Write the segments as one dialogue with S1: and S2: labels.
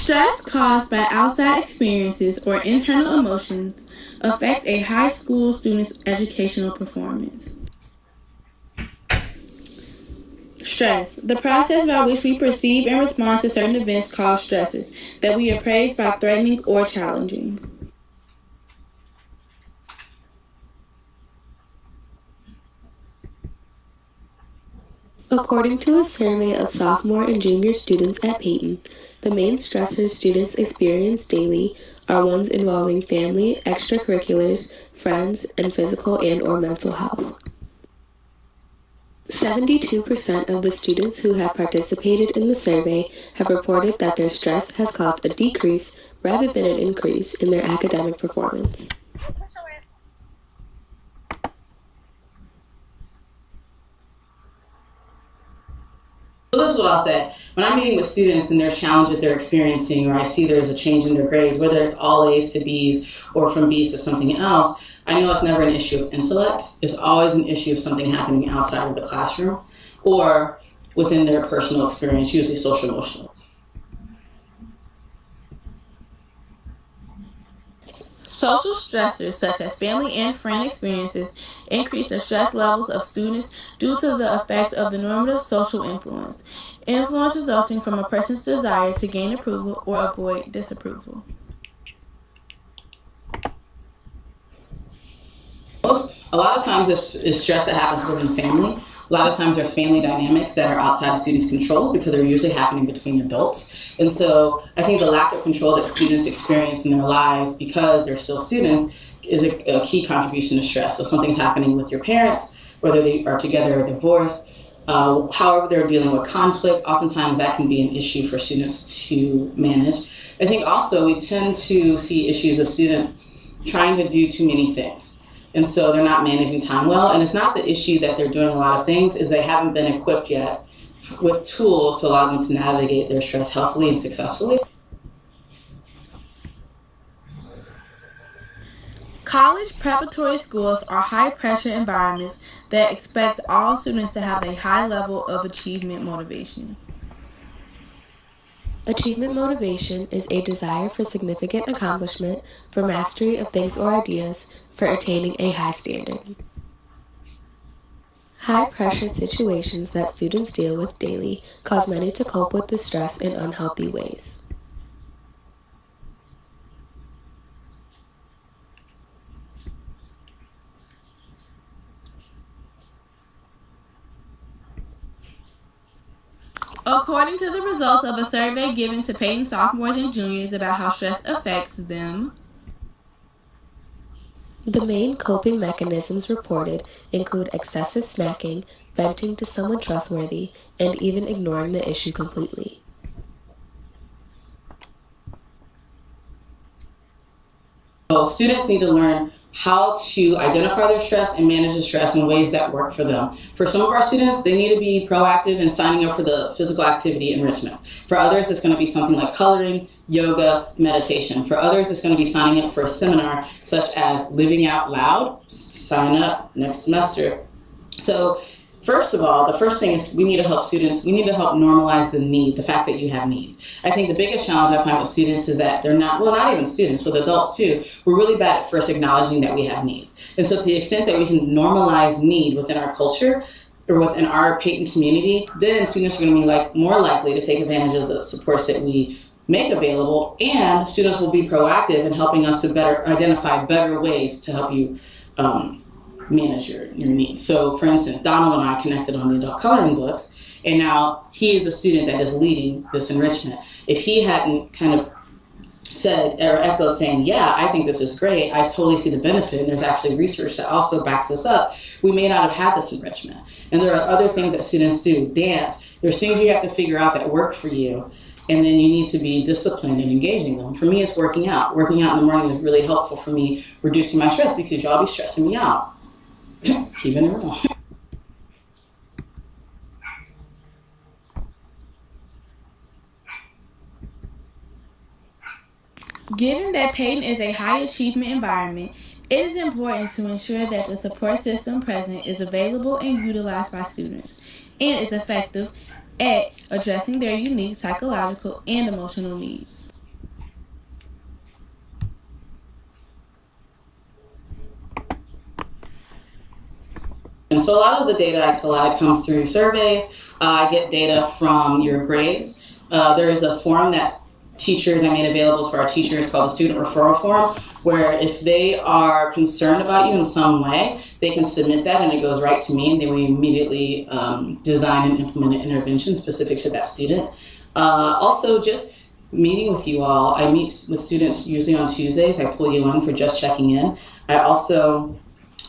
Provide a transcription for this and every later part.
S1: Stress caused by outside experiences or internal emotions affect a high school student's educational performance. Stress, the process by which we perceive and respond to certain events called stresses that we appraise by threatening or challenging.
S2: According to a survey of sophomore and junior students at Peyton, the main stressors students experience daily are ones involving family, extracurriculars, friends, and physical and/or mental health. 72% of the students who have participated in the survey have reported that their stress has caused a decrease rather than an increase in their academic performance.
S3: So this is what I'll say. When I'm meeting with students and there's challenges they're experiencing, or I see there's a change in their grades, whether it's all A's to B's or from B's to something else, I know it's never an issue of intellect. It's always an issue of something happening outside of the classroom or within their personal experience, usually social emotional.
S1: Social stressors such as family and friend experiences increase the stress levels of students due to the effects of the normative social influence resulting from a person's desire to gain approval or avoid disapproval.
S3: A lot of times it's stress that happens within family. A lot of times there's family dynamics that are outside of students' control because they're usually happening between adults. And so I think the lack of control that students experience in their lives because they're still students is a key contribution to stress. So something's happening with your parents, whether they are together or divorced, however they're dealing with conflict, oftentimes that can be an issue for students to manage. I think also we tend to see issues of students trying to do too many things. And so they're not managing time well. And it's not the issue that they're doing a lot of things, is they haven't been equipped yet with tools to allow them to navigate their stress healthily and successfully.
S1: College preparatory schools are high-pressure environments that expect all students to have a high level of achievement motivation.
S2: Achievement motivation is a desire for significant accomplishment, for mastery of things or ideas, for attaining a high standard. High-pressure situations that students deal with daily cause many to cope with the stress in unhealthy ways.
S1: According to the results of a survey given to Peyton sophomores and juniors about how stress affects them,
S2: the main coping mechanisms reported include excessive snacking, venting to someone trustworthy, and even ignoring the issue completely.
S3: So students need to learn how to identify their stress and manage the stress in ways that work for them. For some of our students, they need to be proactive in signing up for the physical activity enrichments. For others, it's going to be something like coloring, yoga, meditation. For others, it's going to be signing up for a seminar such as Living Out Loud. Sign up next semester. So first of all, the first thing is we need to help students, we need to help normalize the fact that you have needs. I think the biggest challenge I find with students is that they're not even students, with adults too, we're really bad at first acknowledging that we have needs. And so to the extent that we can normalize need within our culture or within our Peyton community, then students are going to be more likely to take advantage of the supports that we make available, and students will be proactive in helping us to better identify better ways to help you manage your needs. So for instance, Donald and I connected on the adult coloring books, and now he is a student that is leading this enrichment. If he hadn't kind of said or echoed saying, yeah, I think this is great, I totally see the benefit, and there's actually research that also backs this up, we may not have had this enrichment. And there are other things that students do. Dance, there's things you have to figure out that work for you, and then you need to be disciplined in engaging them. For me, it's working out. Working out in the morning is really helpful for me reducing my stress, because y'all be stressing me out. Keeping it real.
S1: Given that Peyton is a high achievement environment, it is important to ensure that the support system present is available and utilized by students, and is effective at addressing their unique psychological and emotional needs.
S3: And so a lot of the data I collect comes through surveys. I get data from your grades. There is a form that teachers I made available for our teachers called the Student Referral Form, where if they are concerned about you in some way, they can submit that and it goes right to me, and then we immediately design and implement an intervention specific to that student. Also, just meeting with you all. I meet with students usually on Tuesdays. I pull you in for just checking in. I also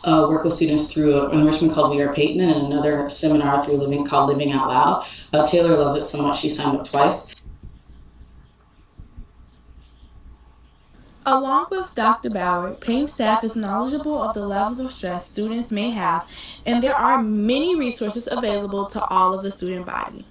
S3: work with students through an enrichment called We Are Peyton and another seminar through called Living Out Loud. Taylor loved it so much she signed up twice.
S1: Along with Dr. Bauer, Payne staff is knowledgeable of the levels of stress students may have, and there are many resources available to all of the student body.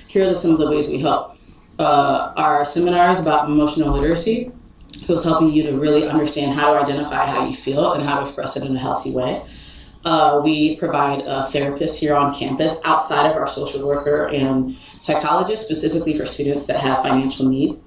S3: Here are some of the ways we help. Our seminars about emotional literacy, so it's helping you to really understand how to identify how you feel and how to express it in a healthy way. We provide therapists here on campus outside of our social worker and psychologist, specifically for students that have financial need.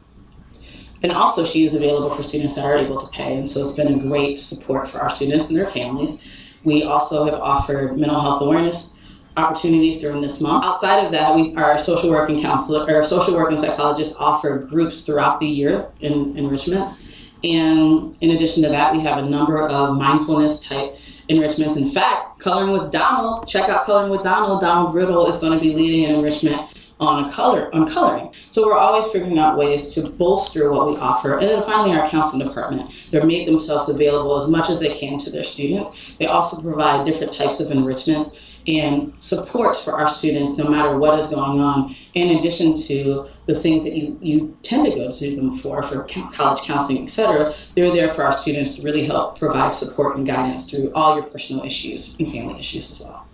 S3: And also she is available for students that are able to pay, and so it's been a great support for our students and their families. We also have offered mental health awareness opportunities during this month. Outside of that, our social work and psychologists offer groups throughout the year in enrichments. And in addition to that, we have a number of mindfulness type enrichments. In fact, Coloring with Donald, check out Coloring with Donald. Donald Riddle is going to be leading an enrichment on coloring. So we're always figuring out ways to bolster what we offer. And then finally, our counseling department. They've made themselves available as much as they can to their students. They also provide different types of enrichments and supports for our students no matter what is going on, in addition to the things that you tend to go to them for college counseling, etc. They're there for our students to really help provide support and guidance through all your personal issues and family issues as well.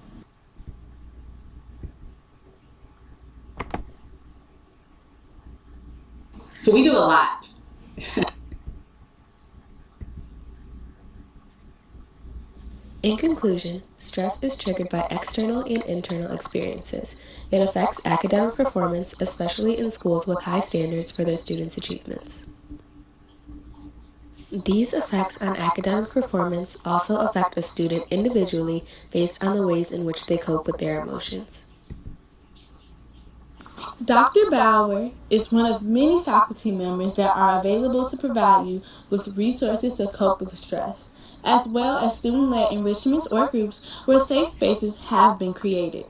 S3: So we do a lot.
S2: In conclusion, stress is triggered by external and internal experiences. It affects academic performance, especially in schools with high standards for their students' achievements. These effects on academic performance also affect a student individually based on the ways in which they cope with their emotions.
S1: Dr. Bauer is one of many faculty members that are available to provide you with resources to cope with stress, as well as student-led enrichments or groups where safe spaces have been created.